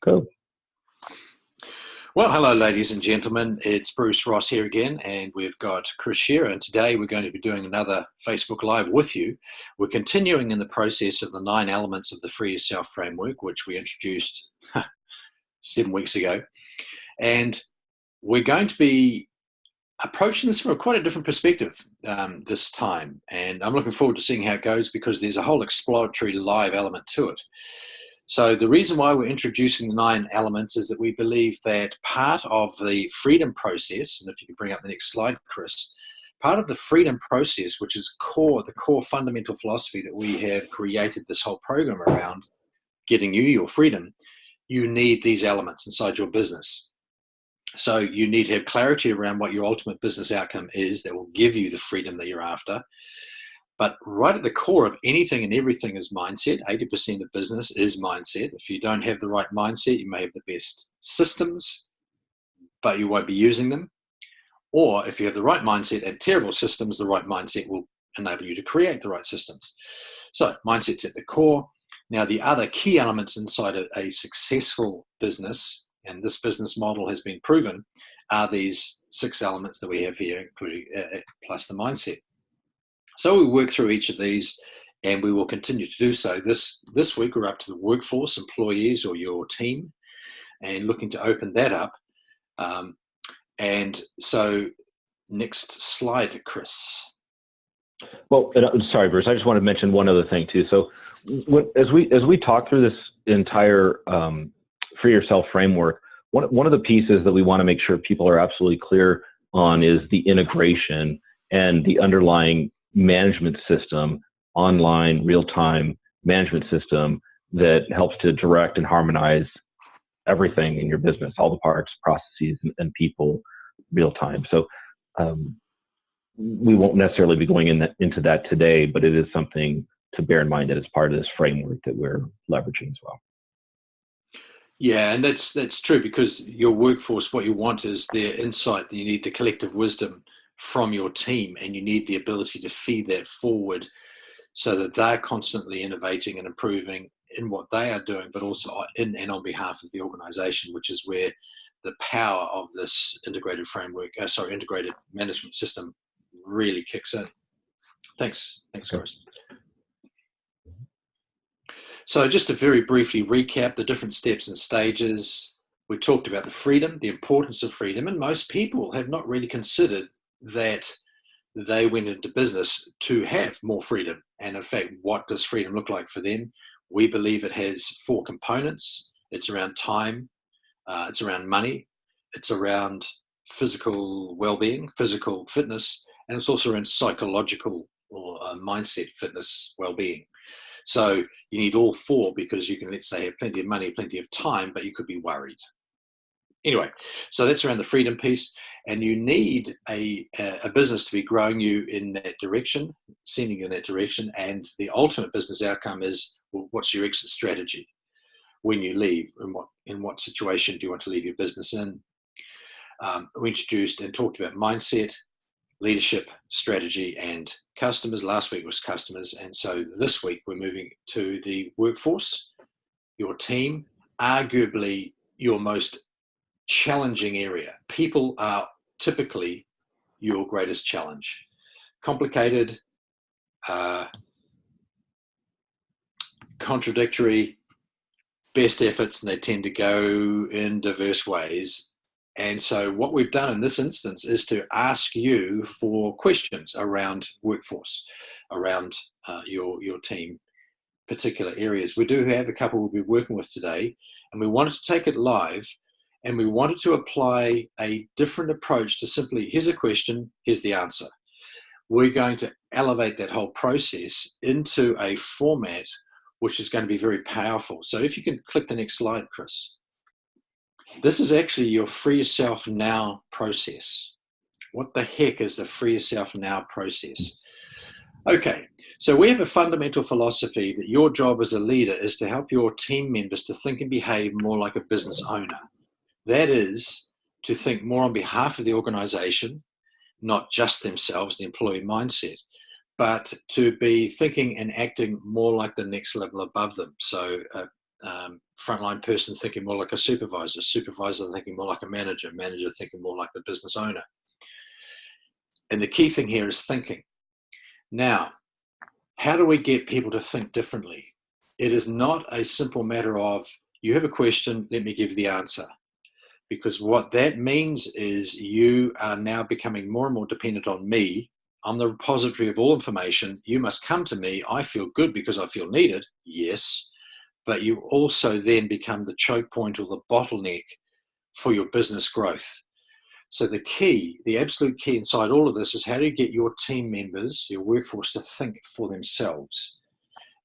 Cool. Well, hello, ladies and gentlemen. It's Bruce Ross here again, and we've got Chris Shearer. And today we're going to be doing another Facebook Live with you. We're continuing in the process of the 9 elements of the Free Yourself framework, which we introduced 7 weeks ago. And we're going to be approaching this from quite a different perspective this time. And I'm looking forward to seeing how it goes because there's a whole exploratory live element to it. So the reason why we're introducing the 9 elements is that we believe that part of the freedom process, and if you could bring up the next slide, Chris, part of the freedom process, which is the core fundamental philosophy that we have created this whole program around, getting you your freedom, you need these elements inside your business. So you need to have clarity around what your ultimate business outcome is that will give you the freedom that you're after. But right at the core of anything and everything is mindset. 80% of business is mindset. If you don't have the right mindset, you may have the best systems, but you won't be using them. Or if you have the right mindset and terrible systems, the right mindset will enable you to create the right systems. So mindset's at the core. Now, the other key elements inside a successful business, and this business model has been proven, are these 6 elements that we have here, including plus the mindset. So we work through each of these, and we will continue to do so. This week, we're up to the workforce, employees, or your team, and looking to open that up. And so, next slide, Chris. Well, sorry, Bruce. I just want to mention one other thing too. So, as we talk through this entire Free Yourself framework, one of the pieces that we want to make sure people are absolutely clear on is the integration and the underlying management system, online real-time management system that helps to direct and harmonize everything in your business, all the parts, processes, and people real time. So we won't necessarily be going into that today, but it is something to bear in mind that is part of this framework that we're leveraging as well. Yeah, and that's true because your workforce, what you want is their insight. You need the collective wisdom from your team, and you need the ability to feed that forward so that they're constantly innovating and improving in what they are doing, but also in and on behalf of the organization, which is where the power of this integrated management system really kicks in. Thanks, Chris. So just to very briefly recap the different steps and stages, we talked about the freedom, the importance of freedom, and most people have not really considered that they went into business to have more freedom. And in fact, what does freedom look like for them? We believe it has 4 components. It's around time, it's around money, it's around physical well-being, physical fitness, and it's also around psychological or mindset fitness well-being. So you need all 4 because you can, let's say, have plenty of money, plenty of time, but you could be worried. Anyway, so that's around the freedom piece, and you need a business to be growing you in that direction, sending you in that direction, and the ultimate business outcome is, well, what's your exit strategy when you leave, and in what situation do you want to leave your business in? We introduced and talked about mindset, leadership, strategy, and customers. Last week was customers, and so this week we're moving to the workforce, your team, arguably your most challenging area. People are typically your greatest challenge. Complicated, contradictory, best efforts, and they tend to go in diverse ways. And so what we've done in this instance is to ask you for questions around workforce, around your team, particular areas. We do have a couple we'll be working with today, and we wanted to take it live. And we wanted to apply a different approach to simply, here's a question, here's the answer. We're going to elevate that whole process into a format which is going to be very powerful. So if you can click the next slide, Chris. This is actually your Free Yourself Now process. What the heck is the Free Yourself Now process? Okay, so we have a fundamental philosophy that your job as a leader is to help your team members to think and behave more like a business owner. That is to think more on behalf of the organization, not just themselves, the employee mindset, but to be thinking and acting more like the next level above them. So frontline person thinking more like a supervisor, supervisor thinking more like a manager, manager thinking more like the business owner. And the key thing here is thinking. Now, how do we get people to think differently? It is not a simple matter of, you have a question, let me give you the answer. Because what that means is you are now becoming more and more dependent on me. I'm the repository of all information. You must come to me. I feel good because I feel needed. Yes. But you also then become the choke point or the bottleneck for your business growth. So the key, the absolute key inside all of this is, how do you get your team members, your workforce, to think for themselves?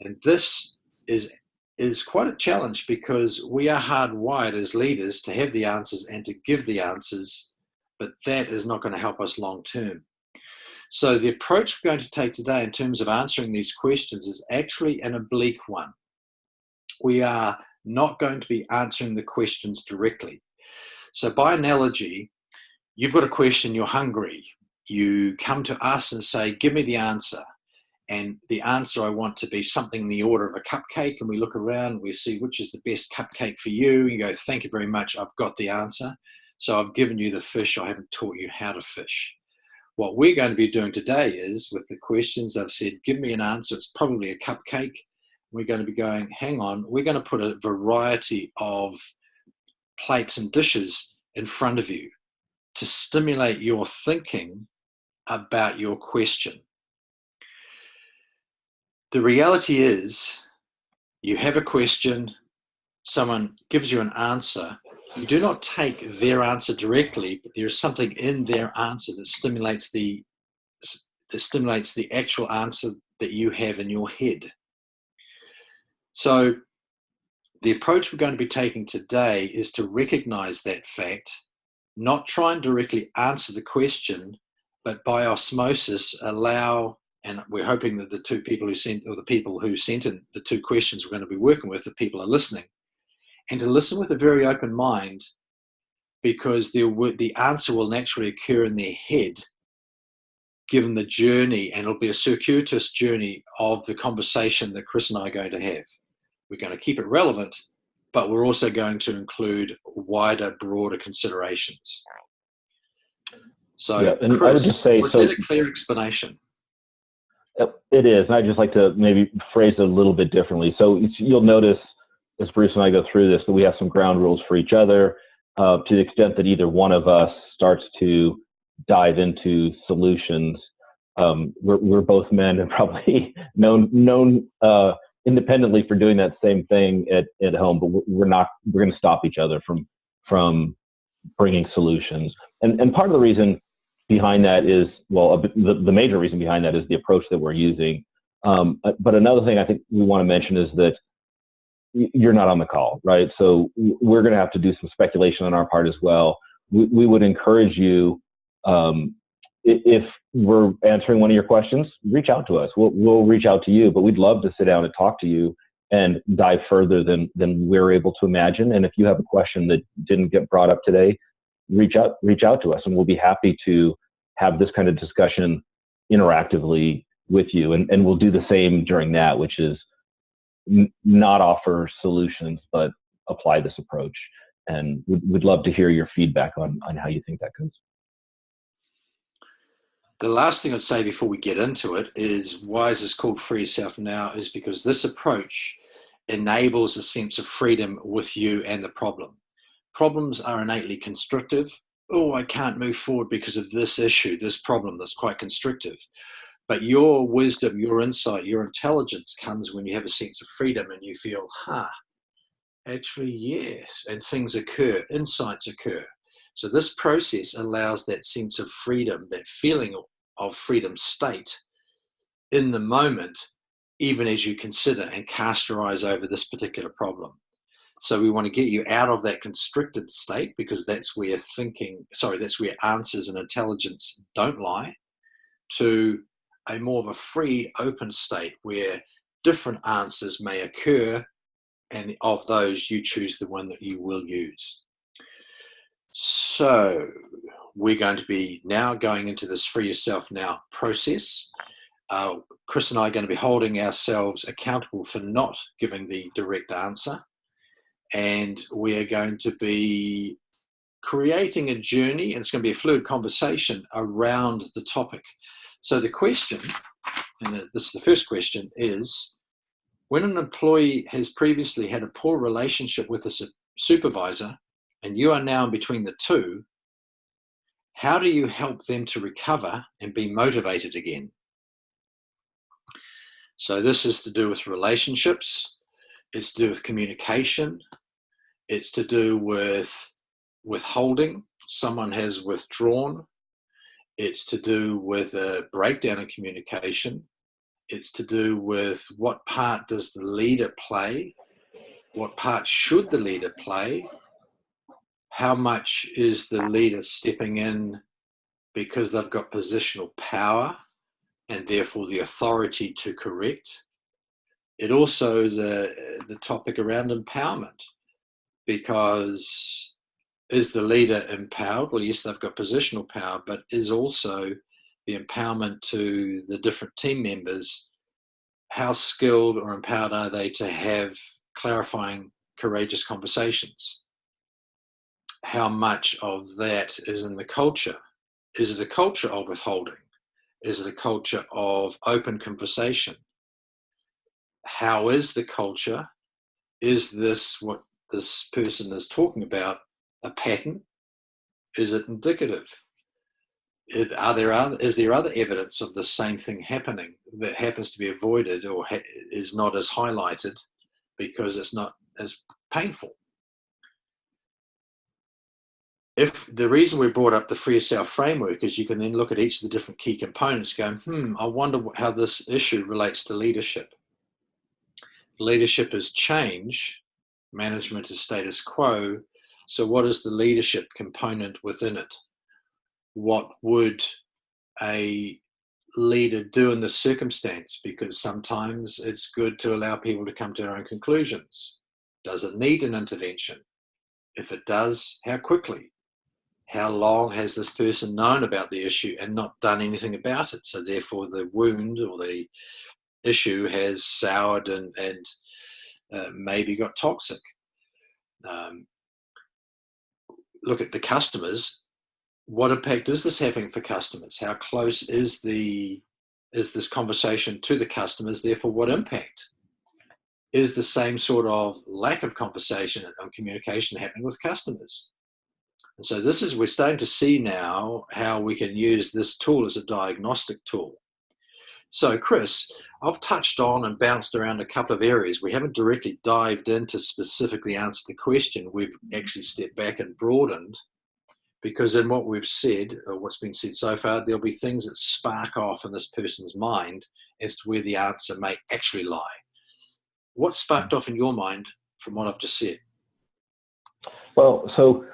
And this is quite a challenge, because we are hardwired as leaders to have the answers and to give the answers, but that is not going to help us long term. So the approach we're going to take today in terms of answering these questions is actually an oblique one. We are not going to be answering the questions directly. So by analogy, you've got a question, you're hungry, you come to us and say, give me the answer. And the answer I want to be something in the order of a cupcake. And we look around, we see which is the best cupcake for you. You go, thank you very much, I've got the answer. So I've given you the fish, I haven't taught you how to fish. What we're going to be doing today is, with the questions, I've said, give me an answer, it's probably a cupcake. We're going to be going, hang on, we're going to put a variety of plates and dishes in front of you to stimulate your thinking about your question. The reality is, you have a question, someone gives you an answer, you do not take their answer directly, but there is something in their answer that stimulates the actual answer that you have in your head. So the approach we're going to be taking today is to recognize that fact, not try and directly answer the question, but by osmosis allow, and we're hoping that the two people who sent, or the people who sent in the two questions we're going to be working with, the people are listening, and to listen with a very open mind, because the answer will naturally occur in their head, given the journey, and it'll be a circuitous journey of the conversation that Chris and I are going to have. We're going to keep it relevant, but we're also going to include wider, broader considerations. So, yeah, and Chris, I would just say, was that a clear explanation? It is, and I'd just like to maybe phrase it a little bit differently. So you'll notice, as Bruce and I go through this, that we have some ground rules for each other. To the extent that either one of us starts to dive into solutions, we're both men and probably known independently for doing that same thing at home, but we're going to stop each other from bringing solutions. And part of the reason behind that is, well, the major reason behind that is the approach that we're using. But another thing I think we want to mention is that you're not on the call, right? So we're going to have to do some speculation on our part as well. We would encourage you, if we're answering one of your questions, reach out to us. We'll reach out to you, but we'd love to sit down and talk to you and dive further than we're able to imagine. And if you have a question that didn't get brought up today, reach out to us, and we'll be happy to have this kind of discussion interactively with you. And we'll do the same during that, which is not offer solutions, but apply this approach. And we'd love to hear your feedback on how you think that goes. The last thing I'd say before we get into it is, why is this called Free Yourself Now? Is because this approach enables a sense of freedom with you and the problem. Problems are innately constrictive. Oh, I can't move forward because of this issue, this problem that's quite constrictive. But your wisdom, your insight, your intelligence comes when you have a sense of freedom and you feel, actually, yes, and things occur, insights occur. So this process allows that sense of freedom, that feeling of freedom state in the moment, even as you consider and cast your eyes over this particular problem. So we want to get you out of that constricted state, because that's where that's where answers and intelligence don't lie, to a more of a free, open state where different answers may occur, and of those you choose the one that you will use. So we're going to be now going into this Free Yourself Now process. Chris and I are going to be holding ourselves accountable for not giving the direct answer. and we are going to be creating a journey, and it's going to be a fluid conversation around the topic. So the question, and this is the first question, is when an employee has previously had a poor relationship with a supervisor and you are now in between the two, how do you help them to recover and be motivated again? So this is to do with relationships, it's to do with communication, it's to do with withholding. Someone has withdrawn. It's to do with a breakdown in communication. It's to do with what part does the leader play? What part should the leader play? How much is the leader stepping in because they've got positional power and therefore the authority to correct? It also is the topic around empowerment, because is the leader empowered? Well, yes, they've got positional power, but is also the empowerment to the different team members, how skilled or empowered are they to have clarifying, courageous conversations? How much of that is in the culture? Is it a culture of withholding? Is it a culture of open conversation? How is the culture? Is this what this person is talking about a pattern? Is it indicative? Is there other evidence of the same thing happening that happens to be avoided or is not as highlighted because it's not as painful? If the reason we brought up the Free Yourself framework is you can then look at each of the different key components going, I wonder how this issue relates to leadership. Leadership is change, management is status quo. So what is the leadership component within it? What would a leader do in this circumstance? Because sometimes it's good to allow people to come to their own conclusions. Does it need an intervention? If it does, how quickly? How long has this person known about the issue and not done anything about it? So therefore the wound or the issue has soured and maybe got toxic. Look at the customers. What impact is this having for customers? How close is this conversation to the customers? Therefore, what impact is the same sort of lack of conversation and communication happening with customers? And so we're starting to see now how we can use this tool as a diagnostic tool. So Chris, I've touched on and bounced around a couple of areas. We haven't directly dived in to specifically answer the question. We've actually stepped back and broadened, because in what we've said, or what's been said so far, there'll be things that spark off in this person's mind as to where the answer may actually lie. What sparked off in your mind from what I've just said? Well, so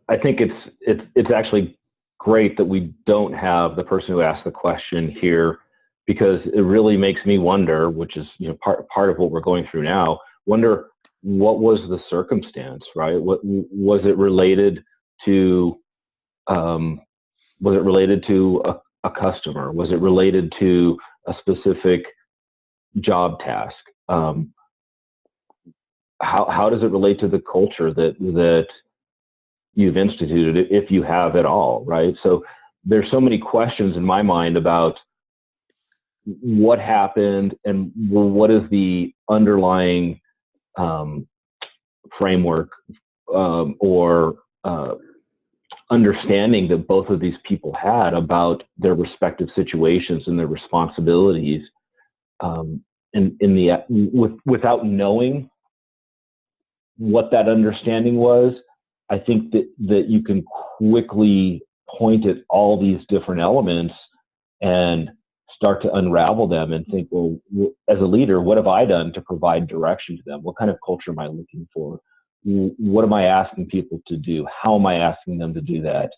I think it's actually great that we don't have the person who asked the question here, because it really makes me wonder, which is part of what we're going through now. Wonder what was the circumstance, right? What was it related to? Was it related to a customer? Was it related to a specific job task? How does it relate to the culture that you've instituted, if you have at all, right? So there's so many questions in my mind about what happened and what is the underlying framework or understanding that both of these people had about their respective situations and their responsibilities, without knowing what that understanding was. I think that you can quickly point at all these different elements and start to unravel them and think, well, as a leader, what have I done to provide direction to them? What kind of culture am I looking for? What am I asking people to do? How am I asking them to do that?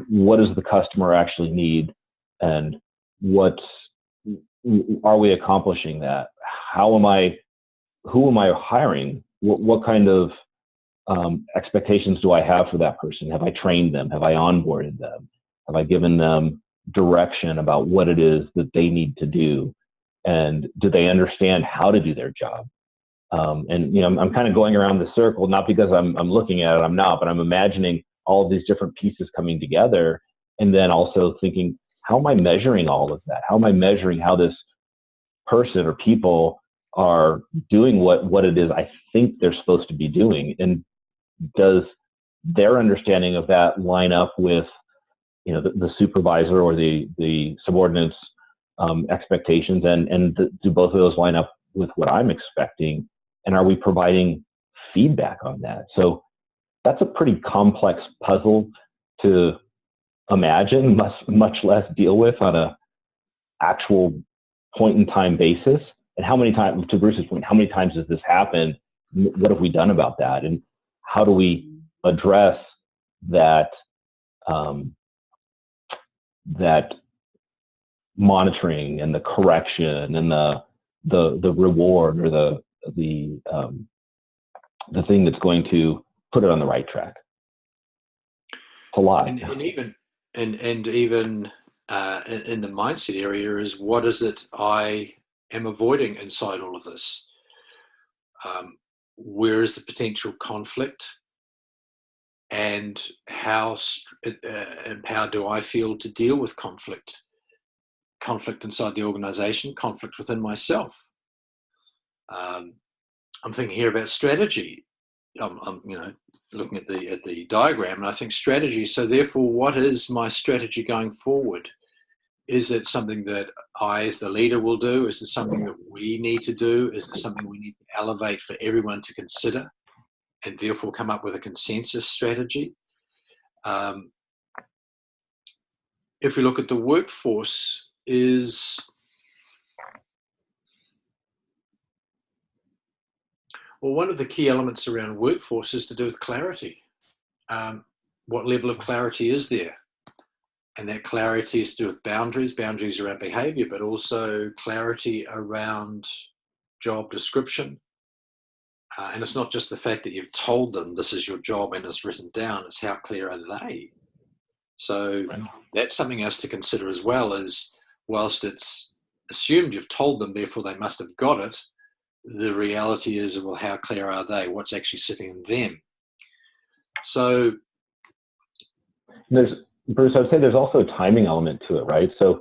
What does the customer actually need? And are we accomplishing that? Who am I hiring? What kind of expectations do I have for that person? Have I trained them? Have I onboarded them? Have I given them direction about what it is that they need to do? And do they understand how to do their job? And I'm kind of going around the circle, not because I'm looking at it, I'm not, but I'm imagining all of these different pieces coming together, and then also thinking, how am I measuring all of that? How am I measuring how this person or people are doing what it is I think they're supposed to be doing? And does their understanding of that line up with the supervisor or the subordinates expectations, and do both of those line up with what I'm expecting? And are we providing feedback on that? So that's a pretty complex puzzle to imagine, much less deal with on a actual point in time basis. And how many times, to Bruce's point, how many times has this happened? What have we done about that? And how do we address that that monitoring and the correction and the reward, or the thing that's going to put it on the right track? It's a lot. And even in the mindset area is, what is it I am avoiding inside all of this? Where is the potential conflict, and how empowered do I feel to deal with conflict inside the organization, conflict within myself? I'm thinking here about strategy. I'm looking at the diagram, and I think strategy. So therefore, what is my strategy going forward? Is it something that I, as the leader, will do? Is it something that we need to do? Is it something we need to elevate for everyone to consider, and therefore come up with a consensus strategy? If we look at the workforce, one of the key elements around workforce is to do with clarity. What level of clarity is there? And that clarity is to do with boundaries around behavior, but also clarity around job description. And it's not just the fact that you've told them this is your job and it's written down, it's how clear are they? So that's something else to consider as well, is whilst it's assumed you've told them, therefore they must have got it, the reality is, well, how clear are they? What's actually sitting in them? So Bruce, I'd say there's also a timing element to it, right? So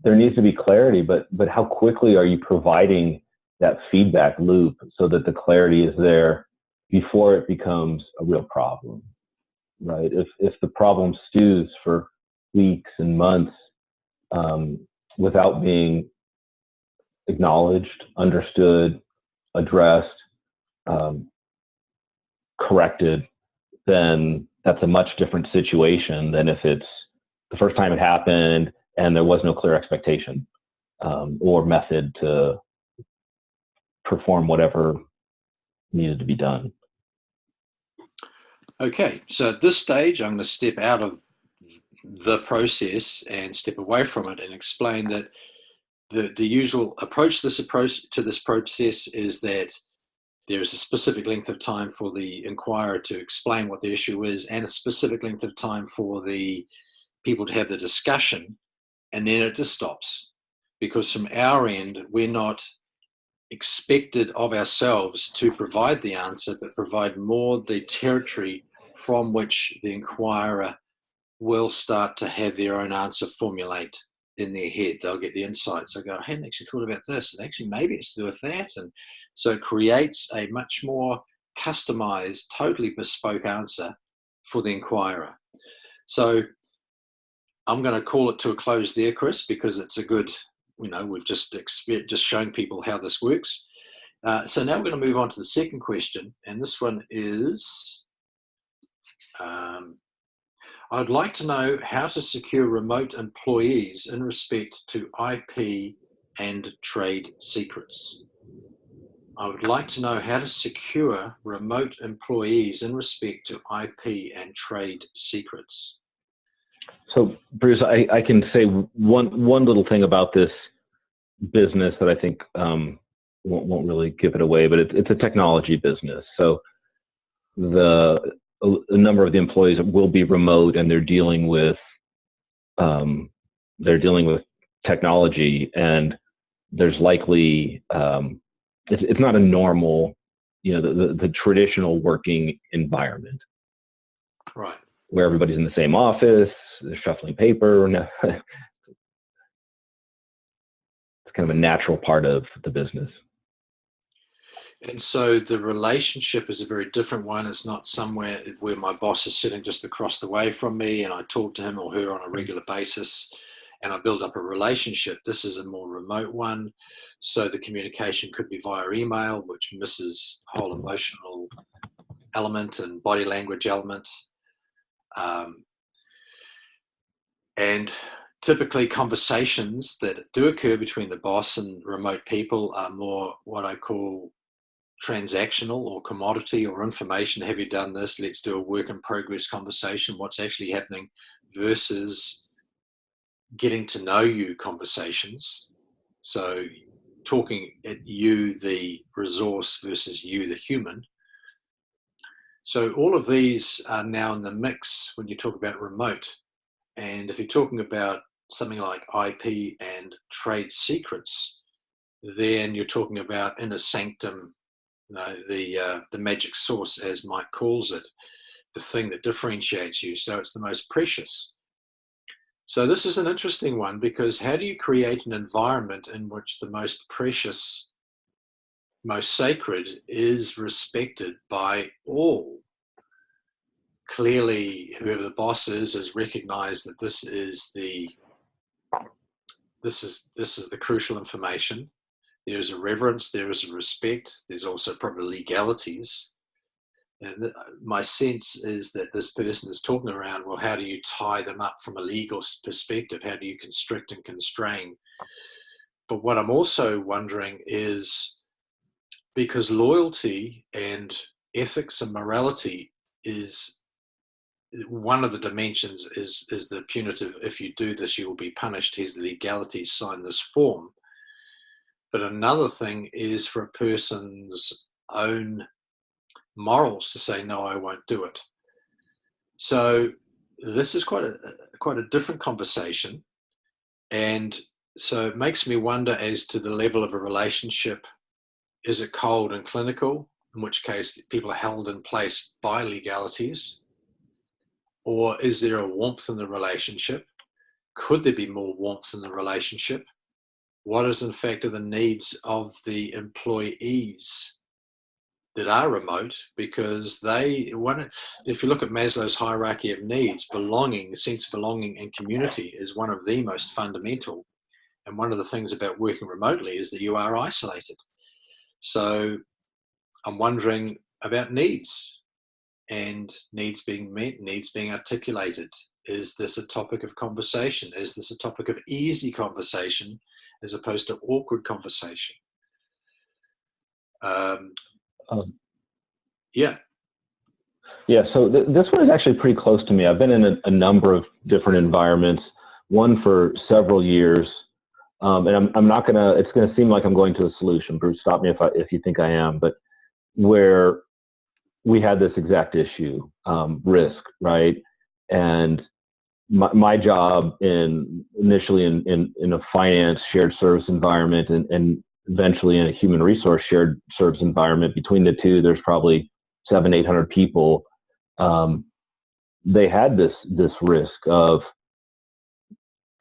there needs to be clarity, but how quickly are you providing that feedback loop so that the clarity is there before it becomes a real problem, right? If the problem stews for weeks and months without being acknowledged, understood, addressed, corrected, then that's a much different situation than if it's the first time it happened and there was no clear expectation or method to perform whatever needed to be done. Okay, so at this stage, I'm going to step out of the process and step away from it and explain that the usual approach to this process is that there is a specific length of time for the inquirer to explain what the issue is, and a specific length of time for the people to have the discussion, and then it just stops. Because from our end, we're not expected of ourselves to provide the answer, but provide more the territory from which the inquirer will start to have their own answer formulate in their head. They'll get the insights. They'll go, I hadn't actually thought about this, and actually maybe it's to do with that. And so it creates a much more customized, totally bespoke answer for the inquirer. So I'm going to call it to a close there, Chris, because it's a good, we've just shown people how this works. So now we're going to move on to the second question. And this one is, I'd like to know how to secure remote employees in respect to IP and trade secrets. I would like to know how to secure remote employees in respect to IP and trade secrets. So, Bruce, I can say one little thing about this business that I think won't really give it away, but it's a technology business. So a number of the employees will be remote, and they're dealing with technology, and there's likely it's not a normal the traditional working environment Right. where everybody's in the same office, they're shuffling paper. It's kind of a natural part of the business. And so the relationship is a very different one. It's not somewhere where my boss is sitting just across the way from me and I talk to him or her on a regular basis and I build up a relationship. This is a more remote one. So the communication could be via email, which misses the whole emotional element and body language element. And typically conversations that do occur between the boss and remote people are more what I call transactional or commodity or information. Have you done this? Let's do a work in progress conversation. What's actually happening versus getting to know you conversations. So talking at you, the resource, versus you, the human. So all of these are now in the mix when you talk about remote. And if you're talking about something like IP and trade secrets, then you're talking about inner sanctum, the magic source, as Mike calls it, the thing that differentiates you. So it's the most precious. So this is an interesting one, because how do you create an environment in which the most precious, most sacred is respected by all? Clearly, whoever the boss is recognized that this is the crucial information. There is a reverence, there is a respect, there's also probably legalities. And my sense is that this person is talking around, well, how do you tie them up from a legal perspective? How do you constrict and constrain? But what I'm also wondering is, because loyalty and ethics and morality is one of the dimensions, is the punitive, if you do this, you will be punished. Here's the legalities, sign this form. But another thing is for a person's own morals to say, no, I won't do it. So this is quite a different conversation. And so it makes me wonder as to the level of a relationship. Is it cold and clinical, in which case people are held in place by legalities? Or is there a warmth in the relationship? Could there be more warmth in the relationship? What is in fact are the needs of the employees that are remote? Because if you look at Maslow's hierarchy of needs, belonging, a sense of belonging and community is one of the most fundamental. And one of the things about working remotely is that you are isolated. So I'm wondering about needs, and needs being met, needs being articulated. Is this a topic of conversation? Is this a topic of easy conversation as opposed to awkward conversation? Yeah. Yeah, so this one is actually pretty close to me. I've been in a number of different environments, one for several years, and I'm not gonna. It's gonna seem like I'm going to a solution. Bruce, stop me if you think I am. But where we had this exact issue, risk, right? And my job initially in a finance shared service environment, and eventually in a human resource shared service environment. Between the two, there's probably 700-800 people. They had this risk of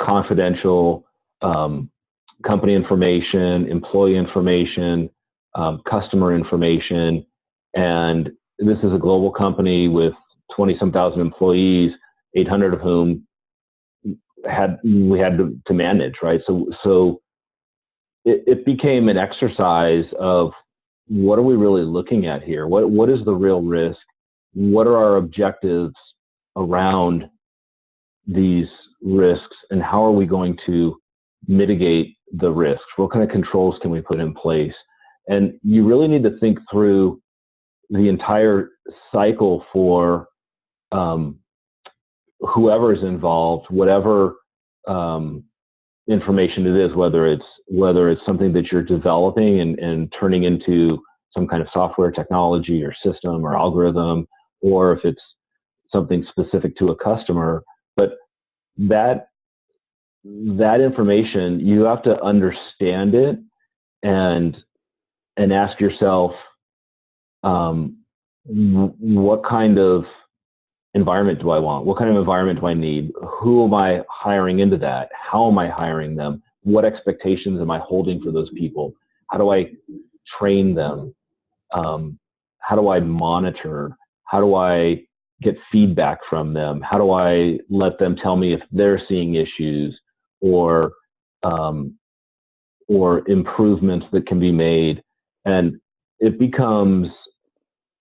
confidential company information, employee information, customer information, and this is a global company with 20-some thousand employees, 800 of whom we had to manage, right? So it became an exercise of, what are we really looking at here? What is the real risk? What are our objectives around these risks, and how are we going to mitigate the risks? What kind of controls can we put in place? And you really need to think through the entire cycle for whoever is involved, whatever information it is, whether it's something that you're developing and turning into some kind of software technology or system or algorithm, or if it's something specific to a customer. But that information, you have to understand it and ask yourself, What kind of environment do I want? What kind of environment do I need? Who am I hiring into that? How am I hiring them? What expectations am I holding for those people? How do I train them? How do I monitor? How do I get feedback from them? How do I let them tell me if they're seeing issues or improvements that can be made? And it becomes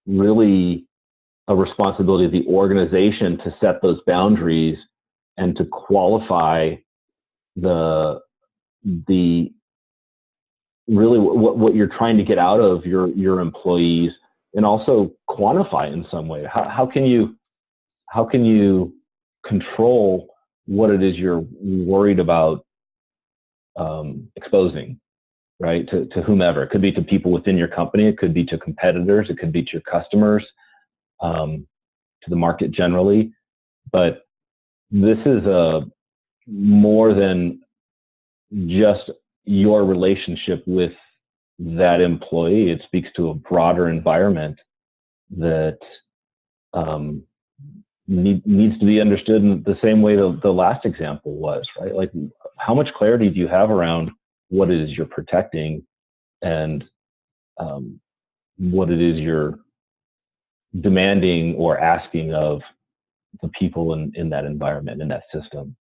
really a responsibility of the organization to set those boundaries and to qualify the really what you're trying to get out of your employees, and also quantify in some way. How can you control what it is you're worried about exposing, right? To whomever. It could be to people within your company. It could be to competitors. It could be to your customers, to the market generally. But this is more than just your relationship with that employee. It speaks to a broader environment that needs to be understood in the same way the last example was, right? Like, how much clarity do you have around what it is you're protecting and what it is you're demanding or asking of the people in that environment, in that system?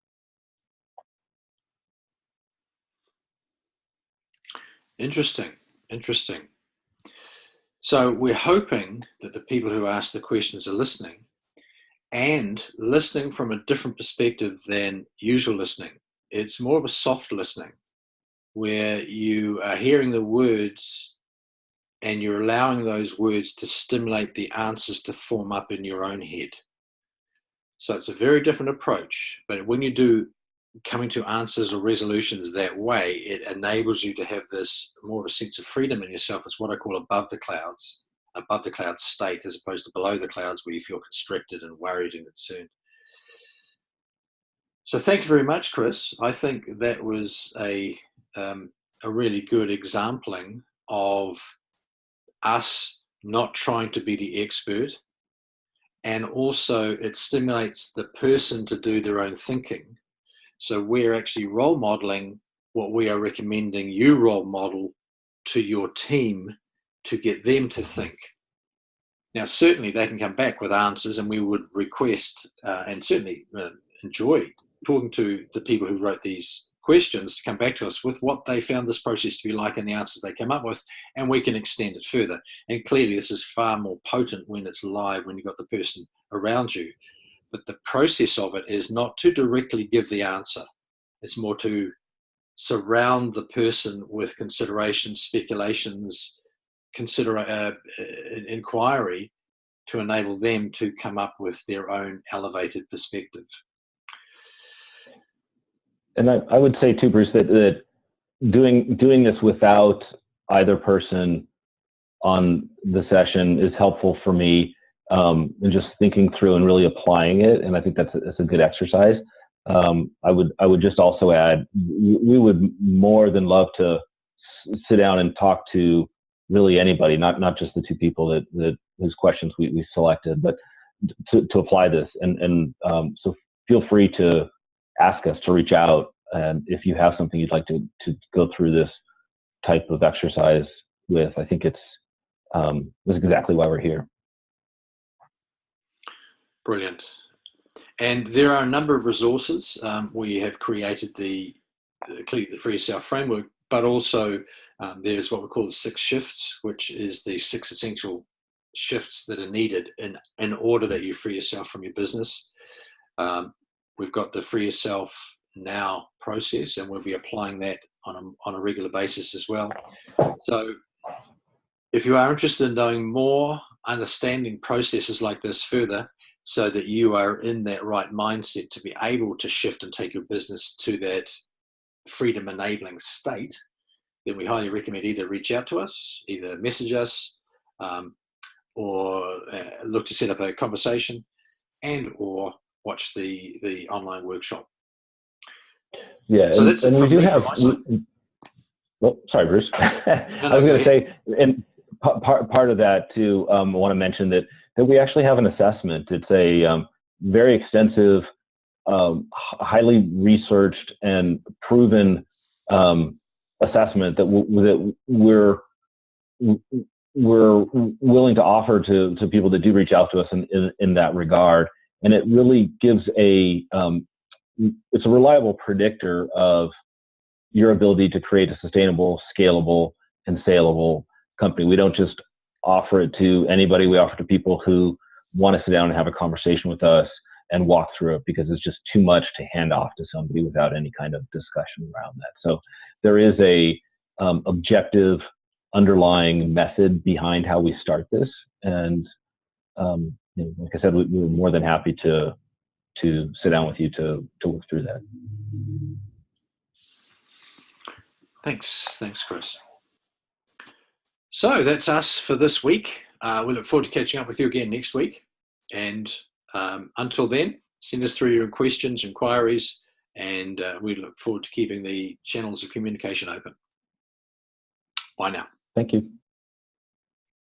Interesting. So we're hoping that the people who ask the questions are listening, and listening from a different perspective than usual listening. It's more of a soft listening, where you are hearing the words and you're allowing those words to stimulate the answers to form up in your own head. So it's a very different approach, but when you do coming to answers or resolutions that way, it enables you to have this more of a sense of freedom in yourself. It's what I call above the clouds state, as opposed to below the clouds where you feel constricted and worried and concerned. So thank you very much, Chris. I think that was a really good exempling of us not trying to be the expert, and also it stimulates the person to do their own thinking. So we're actually role modeling what we are recommending you role model to your team to get them to think. Now, certainly they can come back with answers, and we would request and certainly enjoy talking to the people who wrote these questions to come back to us with what they found this process to be like and the answers they came up with, and we can extend it further. And clearly this is far more potent when it's live, when you've got the person around you. But the process of it is not to directly give the answer. It's more to surround the person with considerations, speculations, inquiry, to enable them to come up with their own elevated perspective. And I would say too, Bruce, that doing this without either person on the session is helpful for me, and just thinking through and really applying it. And I think that's a good exercise. I would just also add, we would more than love to sit down and talk to really anybody, not just the two people that whose questions we selected, but to apply this. And so feel free to ask us to reach out, and if you have something you'd like to go through this type of exercise with. I think that's exactly why we're here. Brilliant. And there are a number of resources. We have created the Free Yourself framework, but also there's what we call the 6 shifts, which is the 6 essential shifts that are needed in order that you free yourself from your business. We've got the Free Yourself Now process, and we'll be applying that on a regular basis as well. So if you are interested in knowing more, understanding processes like this further, so that you are in that right mindset to be able to shift and take your business to that freedom enabling state, then we highly recommend either reach out to us, either message us, or look to set up a conversation, and or watch the online workshop. Yeah, so that's it. And we do have. From my side. Sorry, Bruce. I was going to say, and part of that too, I want to mention that we actually have an assessment. It's a very extensive, highly researched and proven assessment that we're willing to offer to people that do reach out to us in that regard. And it really gives it's a reliable predictor of your ability to create a sustainable, scalable, and saleable company. We don't just offer it to anybody. We offer it to people who want to sit down and have a conversation with us and walk through it, because it's just too much to hand off to somebody without any kind of discussion around that. So there is a objective underlying method behind how we start this. And like I said, we're more than happy to sit down with you to work through that. Thanks, Chris. So that's us for this week. We look forward to catching up with you again next week. And until then, send us through your questions, inquiries, and we look forward to keeping the channels of communication open. Bye now. Thank you.